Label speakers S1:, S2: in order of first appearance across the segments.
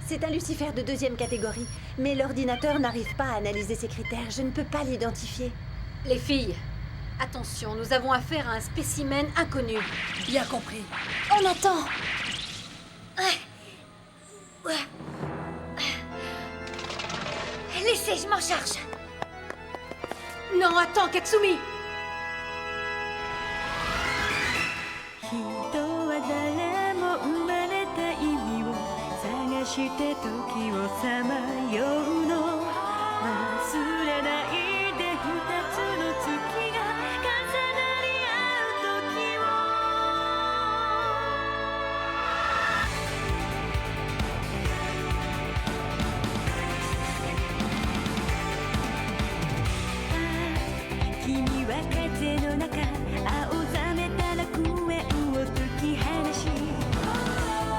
S1: C'est un Lucifer de 2e catégorie, mais l'ordinateur n'arrive pas à analyser ses critères. Je ne peux pas l'identifier.
S2: Les filles, attention, nous avons affaire à un spécimen inconnu.
S3: Bien compris.
S2: On entend.
S4: Laissez, je m'en charge.
S2: Non, attends, Katsumi.
S5: 人は誰も生まれた意味を探して時をさまようの忘れないで二つの月が重なり合う時を君は風の中青ざめた楽園を解き放し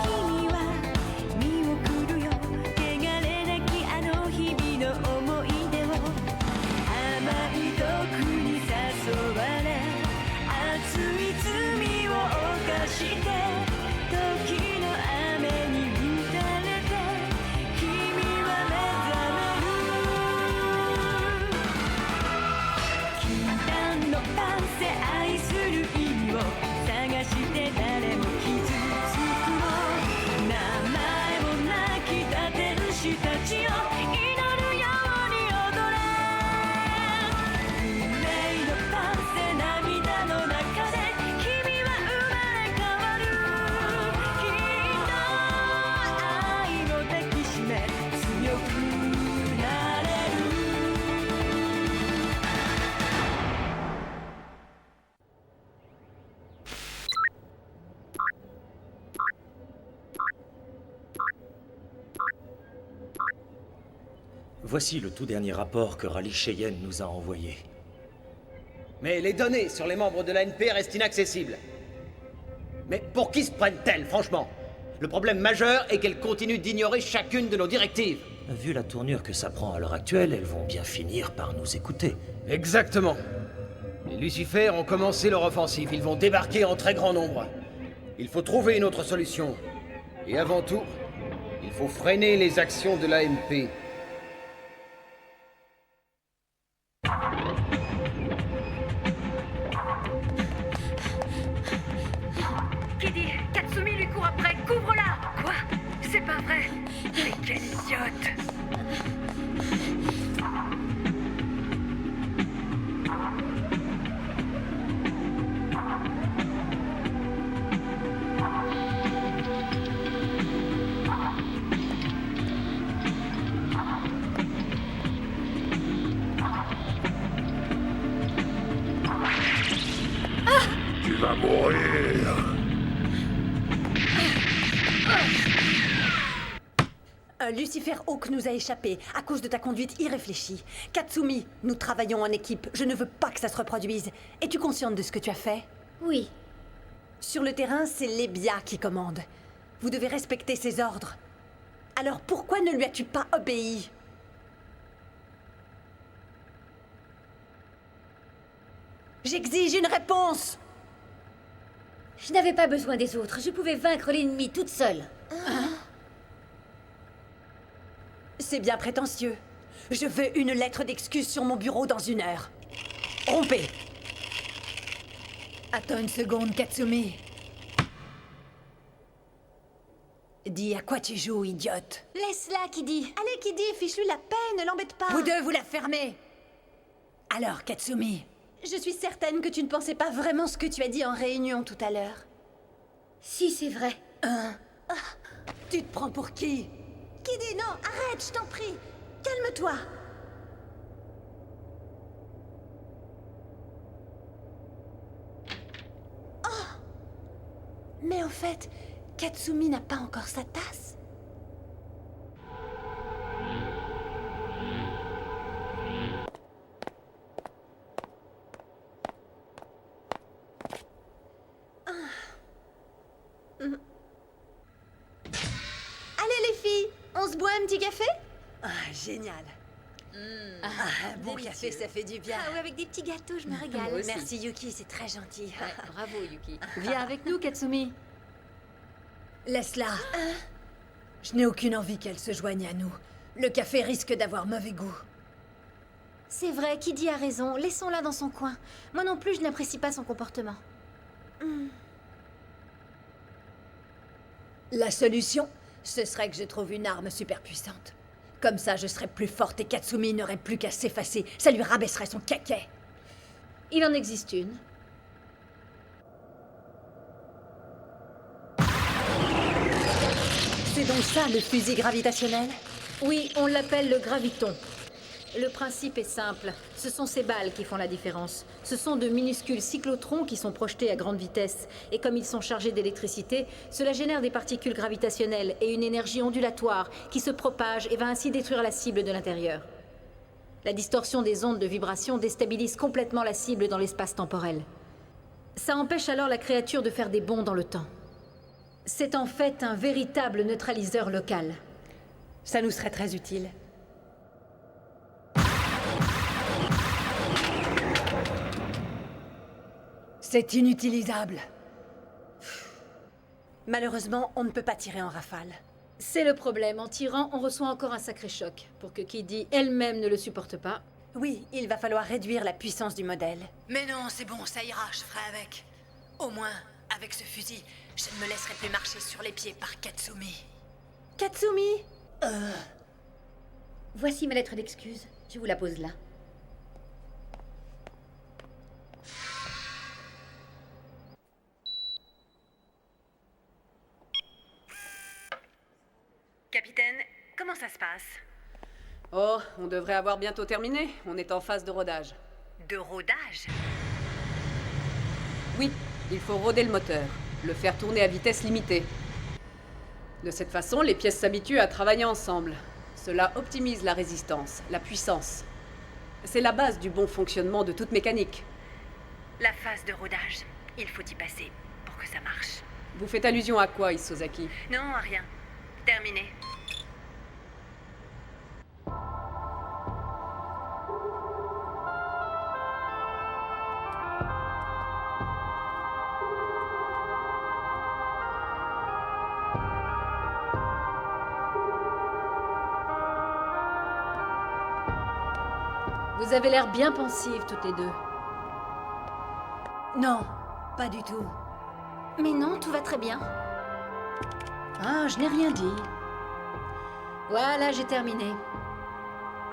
S5: 君は見送るよ汚れなきあの日々の思い出を甘い毒に誘われ熱い罪を犯して時の雨に打たれて君は目覚める禁断のパンセ愛する意味を探して誰も傷つくの名前もなきた天使たちを祈るように踊れ運命のパンセ涙の中で君は生まれ変わるきっと愛を抱きしめ強くなれる
S6: Voici le tout dernier rapport que Raleigh Cheyenne nous a envoyé.
S7: Mais les données sur les membres de l'ANP restent inaccessibles. Mais pour qui se prennent-elles, franchement? Le problème majeur est qu'elles continuent d'ignorer chacune de nos directives.
S6: Vu la tournure que ça prend à l'heure actuelle, elles vont bien finir par nous écouter.
S7: Exactement. Les Lucifers ont commencé leur offensive. Ils vont débarquer en très grand nombre. Il faut trouver une autre solution. Et avant tout, il faut freiner les actions de l'ANP.
S4: Qui dit Katsumi lui court après, couvre-la. Quoi? C'est pas vrai. Mais quelle idiote.
S8: Tu vas mourir.
S1: Un Lucifer Hawk nous a échappé à cause de ta conduite irréfléchie. Katsumi, nous travaillons en équipe. Je ne veux pas que ça se reproduise. Es-tu consciente de ce que tu as fait?
S2: Oui.
S1: Sur le terrain, c'est Lebia qui commande. Vous devez respecter ses ordres. Alors pourquoi ne lui as-tu pas obéi? J'exige une réponse!
S2: Je n'avais pas besoin des autres. Je pouvais vaincre l'ennemi toute seule.
S1: C'est bien prétentieux. Je veux une lettre d'excuse sur mon bureau dans 1 heure. Rompez!
S3: Attends une seconde, Katsumi.
S1: Dis à quoi tu joues, idiote?
S2: Laisse-la, Kiddy.
S1: Allez, Kiddy, fiche-lui la paix, ne l'embête pas.
S3: Vous deux, vous la fermez. Alors, Katsumi,
S1: Je suis certaine que tu ne pensais pas vraiment ce que tu as dit en réunion tout à l'heure.
S2: Si, c'est vrai.
S1: Tu te prends pour qui? Kiddy, non, arrête, je t'en prie. Calme-toi. Oh! Mais au fait, Katsumi n'a pas encore sa tasse. Allez les filles, on se boit un petit café? Ah, génial. Un bon café, ça fait du bien.
S2: Ah oui, avec des petits gâteaux, je me régale.
S1: Oh, merci Yuki, c'est très gentil.
S2: Ouais, bravo, Yuki. Viens avec nous, Katsumi.
S3: laisse-la. Je n'ai aucune envie qu'elle se joigne à nous. Le café risque d'avoir mauvais goût.
S2: C'est vrai, Kiddy a raison. Laissons-la dans son coin. Moi non plus, je n'apprécie pas son comportement.
S3: La solution, ce serait que je trouve une arme super puissante. Comme ça, je serais plus forte et Katsumi n'aurait plus qu'à s'effacer. Ça lui rabaisserait son caquet.
S2: Il en existe une.
S1: C'est donc ça, le fusil gravitationnel?
S2: Oui, on l'appelle le graviton. Le principe est simple. Ce sont ces balles qui font la différence. Ce sont de minuscules cyclotrons qui sont projetés à grande vitesse. Et comme ils sont chargés d'électricité, cela génère des particules gravitationnelles et une énergie ondulatoire qui se propage et va ainsi détruire la cible de l'intérieur. La distorsion des ondes de vibration déstabilise complètement la cible dans l'espace temporel. Ça empêche alors la créature de faire des bonds dans le temps. C'est en fait un véritable neutraliseur local.
S1: Ça nous serait très utile.
S3: C'est inutilisable.
S1: Malheureusement, on ne peut pas tirer en rafale.
S2: C'est le problème. En tirant, on reçoit encore un sacré choc. Pour que Kiddy elle-même ne le supporte pas.
S1: Oui, il va falloir réduire la puissance du modèle.
S3: Mais non, c'est bon, ça ira, je ferai avec. Au moins, avec ce fusil, je ne me laisserai plus marcher sur les pieds par Katsumi.
S1: Katsumi!
S2: Voici ma lettre d'excuse. Je vous la pose là.
S4: Capitaine, comment ça se passe?
S9: Oh, on devrait avoir bientôt terminé. On est en phase de rodage.
S4: De rodage?
S9: Oui, il faut roder le moteur, le faire tourner à vitesse limitée. De cette façon, les pièces s'habituent à travailler ensemble. Cela optimise la résistance, la puissance. C'est la base du bon fonctionnement de toute mécanique.
S4: La phase de rodage, il faut y passer pour que ça marche.
S9: Vous faites allusion à quoi, Isozaki?
S4: Non, à rien. Terminé.
S2: Vous avez l'air bien pensives toutes les deux.
S3: Non, pas du tout.
S2: Mais non, tout va très bien.
S3: Ah, je n'ai rien dit.
S2: Voilà, j'ai terminé.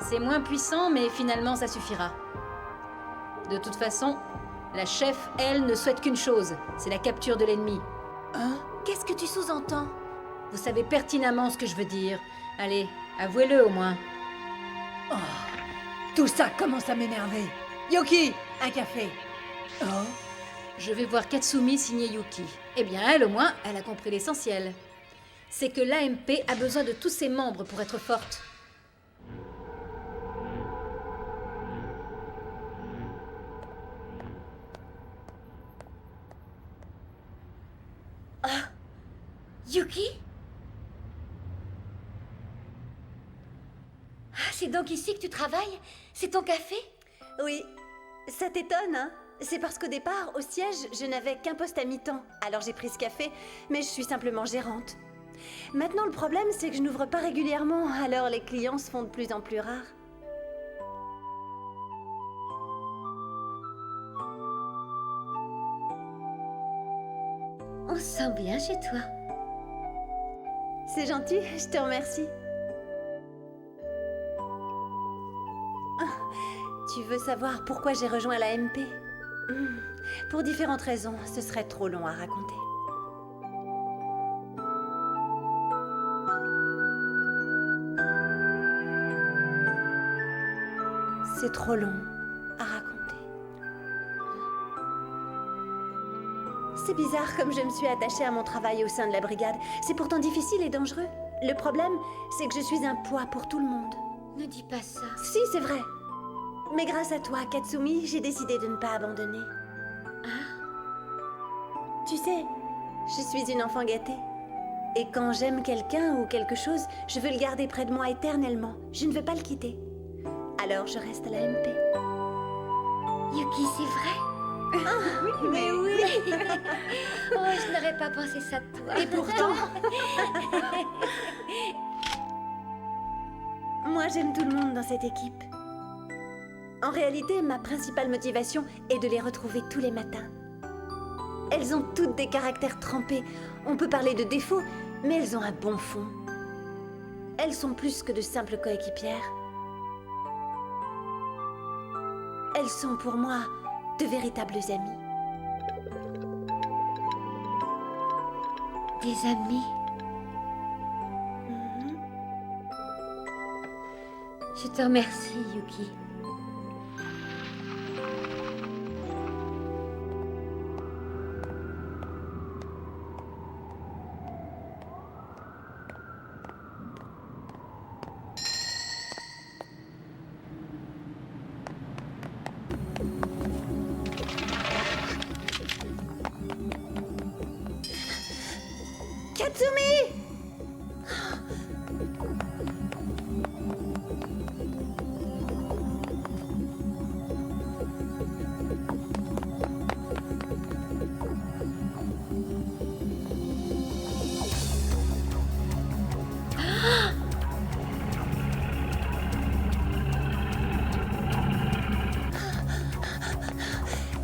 S2: C'est moins puissant, mais finalement ça suffira. De toute façon, la chef, elle, ne souhaite qu'une chose, c'est la capture de l'ennemi.
S3: Hein?
S2: Qu'est-ce que tu sous-entends? Vous savez pertinemment ce que je veux dire. Allez, avouez-le au moins.
S3: Oh, tout ça commence à m'énerver. Yuki, un café. Oh,
S2: Je vais voir Katsumi signer Yuki. Eh bien, elle, au moins, elle a compris l'essentiel. C'est que l'AMP a besoin de tous ses membres pour être forte. Ah, Yuki? Ah, c'est donc ici que tu travailles? C'est ton café?
S1: Oui, ça t'étonne, hein? C'est parce qu'au départ, au siège, je n'avais qu'un poste à mi-temps. Alors j'ai pris ce café, mais je suis simplement gérante. Maintenant, le problème, c'est que je n'ouvre pas régulièrement, alors les clients se font de plus en plus rares.
S2: On se sent bien chez toi.
S1: C'est gentil, je te remercie. Ah, tu veux savoir pourquoi j'ai rejoint l'AMP? Pour différentes raisons, ce serait trop long à raconter. C'est trop long à raconter. C'est bizarre comme je me suis attachée à mon travail au sein de la brigade. C'est pourtant difficile et dangereux. Le problème, c'est que je suis un poids pour tout le monde.
S2: Ne dis pas ça.
S1: Si, c'est vrai. Mais grâce à toi, Katsumi, j'ai décidé de ne pas abandonner. Tu sais, je suis une enfant gâtée. Et quand j'aime quelqu'un ou quelque chose, je veux le garder près de moi éternellement. Je ne veux pas le quitter. Alors je reste à l'AMP.
S2: Yuki, c'est vrai?
S1: Mais oui.
S5: Oh, je n'aurais pas pensé ça de toi.
S1: Et pourtant... Moi, j'aime tout le monde dans cette équipe. En réalité, ma principale motivation est de les retrouver tous les matins. Elles ont toutes des caractères trempés. On peut parler de défauts, mais elles ont un bon fond. Elles sont plus que de simples coéquipières. Elles sont pour moi de véritables amies.
S5: Des amis. Je te remercie, Yuki.
S1: Katsumi!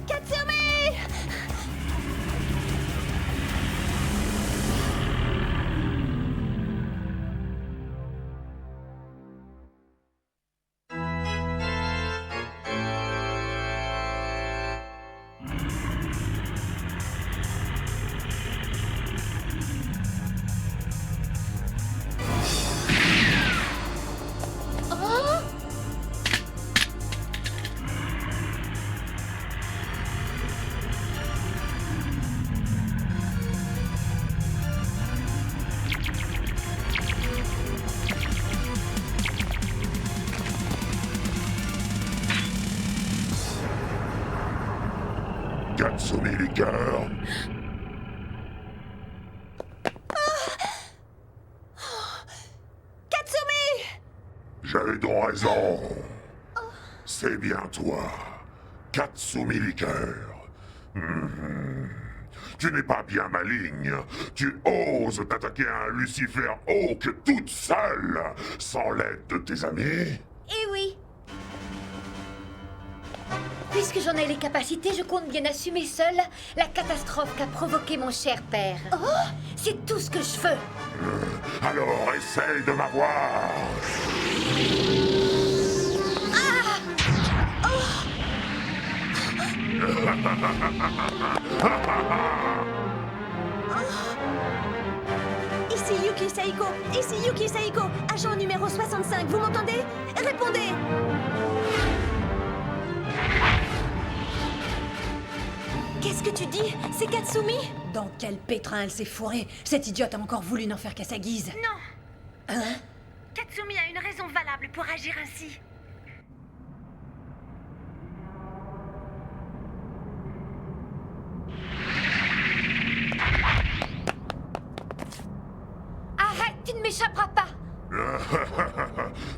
S1: Katsumi!
S8: Katsumi Liqueur.
S1: Katsumi!
S8: J'avais donc raison. C'est bien toi, Katsumi Liqueur. Tu n'es pas bien maligne. Tu oses t'attaquer à un Lucifer Hawk toute seule, sans l'aide de tes amis.
S5: Eh oui. Puisque j'en ai les capacités, je compte bien assumer seule la catastrophe qu'a provoqué mon cher père. C'est tout ce que je veux.
S8: Alors essaye de m'avoir.
S1: Ici Yuki Saiko! Ici Yuki Saiko! Agent numéro 65, vous m'entendez? Répondez! Qu'est-ce que tu dis? C'est Katsumi?
S3: Dans quel pétrin elle s'est fourrée? Cette idiote a encore voulu n'en faire qu'à sa guise.
S4: Non.
S3: Hein?
S4: Katsumi a une raison valable pour agir ainsi.
S5: Arrête, tu ne m'échapperas pas.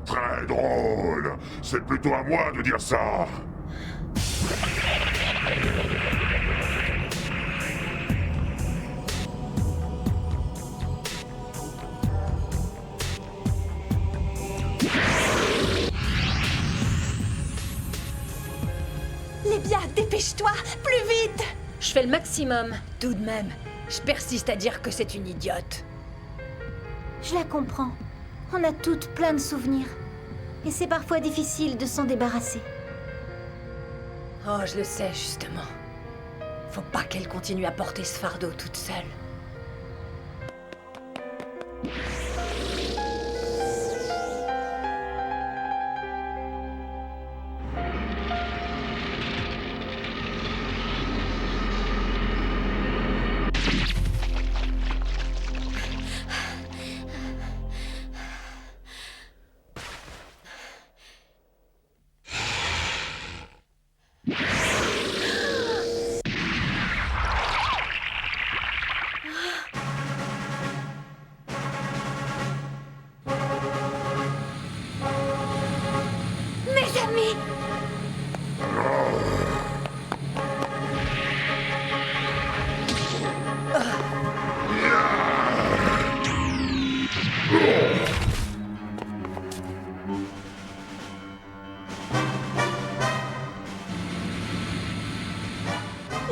S8: Très drôle. C'est plutôt à moi de dire ça.
S1: Libya, dépêche-toi! Plus vite!
S2: Je fais le maximum.
S3: Tout de même, je persiste à dire que c'est une idiote.
S1: Je la comprends. On a toutes plein de souvenirs. Et c'est parfois difficile de s'en débarrasser.
S3: Oh, je le sais, justement. Faut pas qu'elle continue à porter ce fardeau toute seule.
S5: Mes amis.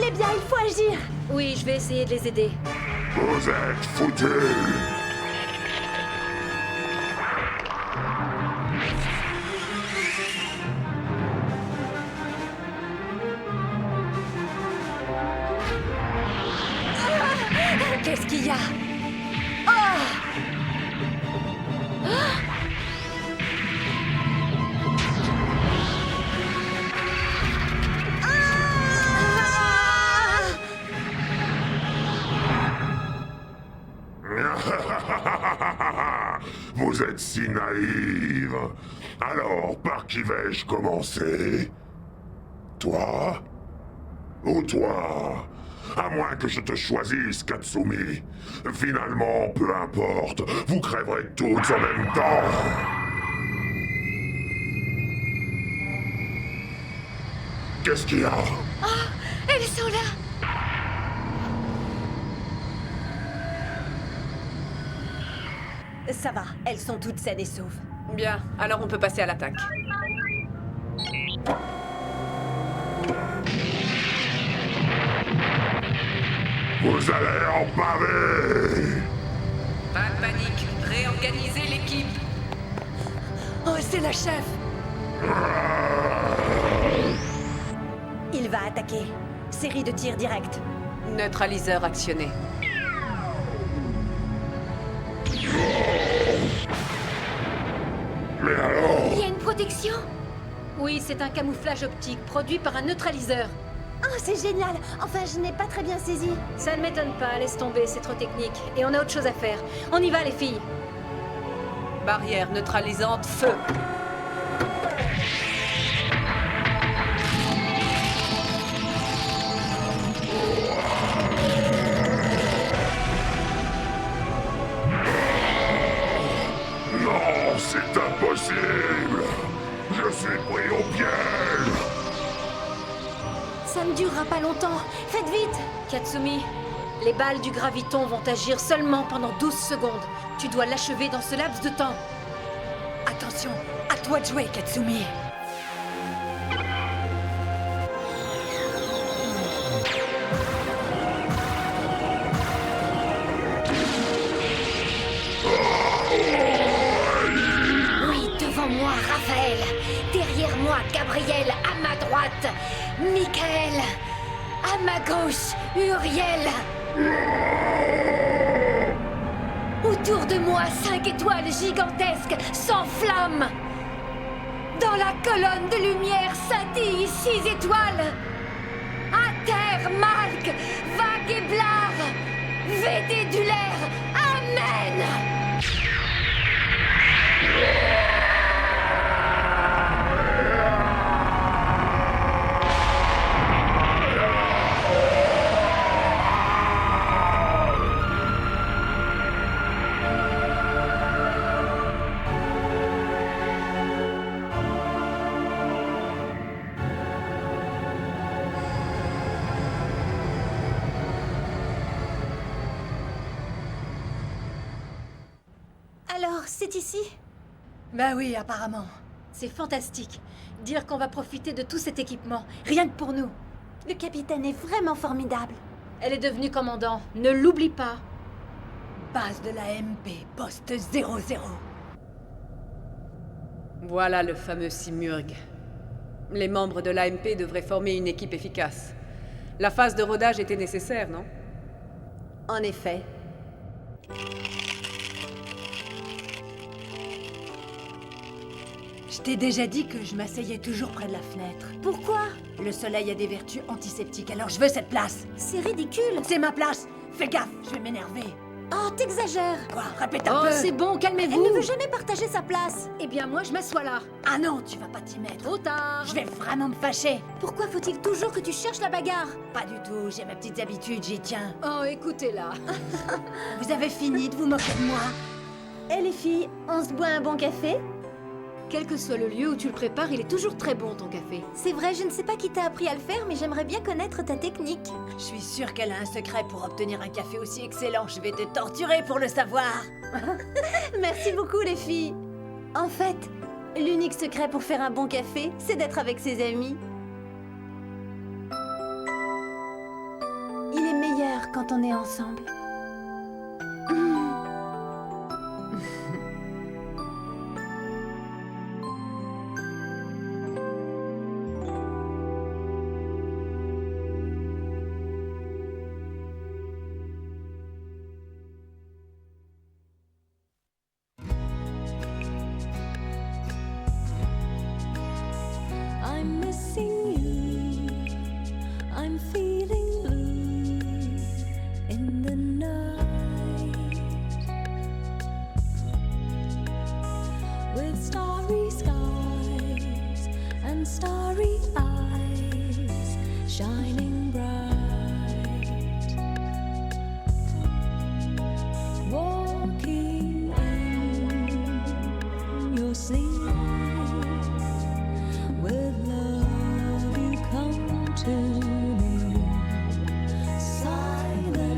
S1: Les biens, il faut agir.
S2: Oui, je vais essayer de les aider.
S8: Vous êtes foutus.
S3: Qu'est-ce qu'il y a?
S8: Vous êtes si naïve. Alors, par qui vais-je commencer? Toi? Ou toi? À moins que je te choisisse, Katsumi. Finalement, peu importe. Vous crèverez toutes en même temps. Qu'est-ce qu'il y a?
S1: Elles sont là.
S3: Ça va, elles sont toutes saines et sauves.
S9: Bien, alors on peut passer à l'attaque.
S8: Vous allez en baver.
S9: Pas de panique, réorganisez l'équipe.
S3: Oh, c'est la chef! Il va attaquer. Série de tirs directs.
S9: Neutraliseur actionné.
S8: Mais alors?
S1: Il y a une protection.
S2: Oui, c'est un camouflage optique produit par un neutraliseur.
S1: Oh, c'est génial. Enfin, je n'ai pas très bien saisi.
S2: Ça ne m'étonne pas, laisse tomber, c'est trop technique. Et on a autre chose à faire. On y va, les filles.
S9: Barrière neutralisante, feu.
S8: Non, c'est impossible. Je suis pris au piège.
S1: Ça ne durera pas longtemps. Faites vite.
S2: Katsumi, les balles du graviton vont agir seulement pendant 12 secondes. Tu dois l'achever dans ce laps de temps.
S3: Attention, à toi de jouer, Katsumi.
S1: Oui, devant moi, Raphaël. Derrière moi, Gabriel. À ma droite, Michael. À ma gauche, Uriel. Autour de moi, 5 étoiles gigantesques, sans flamme. Dans la colonne de lumière scintillent 6 étoiles. À terre, Malk, Vague et Blar. Védédulaire, Amen. Alors, c'est ici?
S3: Bah oui, apparemment.
S2: C'est fantastique. Dire qu'on va profiter de tout cet équipement, rien que pour nous.
S1: Le capitaine est vraiment formidable.
S2: Elle est devenue commandant. Ne l'oublie pas.
S3: Base de la MP, poste 00.
S9: Voilà le fameux Simurg. Les membres de l'AMP devraient former une équipe efficace. La phase de rodage était nécessaire, non?
S3: En effet. Je t'ai déjà dit que je m'asseyais toujours près de la fenêtre.
S1: Pourquoi?
S3: Le soleil a des vertus antiseptiques, alors je veux cette place.
S1: C'est ridicule.
S3: C'est ma place. Fais gaffe, je vais m'énerver.
S1: Oh, t'exagères.
S3: Quoi? Répète un
S2: Oh,
S3: peu.
S2: c'est bon,
S1: Elle
S2: calmez-vous.
S1: ne veut jamais partager sa place.
S2: Eh bien, moi, je m'assois là.
S3: Ah non, tu vas pas t'y mettre.
S2: Trop tard.
S3: Je vais vraiment me fâcher.
S1: Pourquoi faut-il toujours que tu cherches la bagarre?
S3: Pas du tout, j'ai mes petites habitudes, j'y tiens.
S2: Oh, écoutez-la.
S3: Vous avez fini de vous moquer de moi?
S1: Eh les filles, on se boit un bon café?
S2: Quel que soit le lieu où tu le prépares, il est toujours très bon, ton café.
S1: C'est vrai, je ne sais pas qui t'a appris à le faire, mais j'aimerais bien connaître ta technique.
S3: Je suis sûre qu'elle a un secret pour obtenir un café aussi excellent. Je vais te torturer pour le savoir.
S1: Merci beaucoup les filles. En fait, l'unique secret pour faire un bon café, c'est d'être avec ses amis. meilleur quand on est ensemble.
S5: I'm missing you. I'm feeling blue in the night. With starry skies and starry eyes shining bright. Walking in your sleep. With love you come to me silently.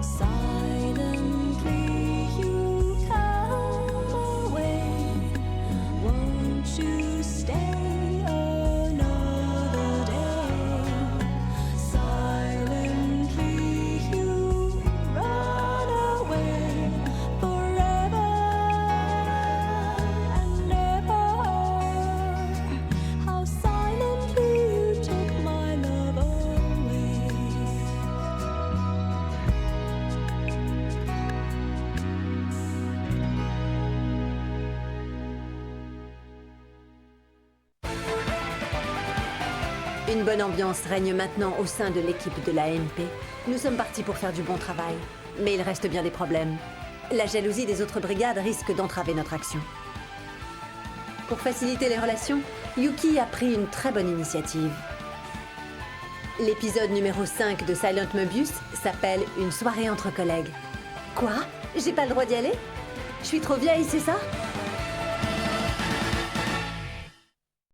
S5: Silently you come away. Won't you stay another day? Silently you run away. Forever and ever. How silently you took my love away.
S1: Une bonne ambiance règne maintenant au sein de l'équipe de la MP. Nous sommes partis pour faire du bon travail, mais il reste bien des problèmes. La jalousie des autres brigades risque d'entraver notre action. Pour faciliter les relations, Yuki a pris une très bonne initiative. L'épisode numéro 5 de Silent Mobius s'appelle « Une soirée entre collègues ». Quoi? J'ai pas le droit d'y aller? Je suis trop vieille, c'est ça?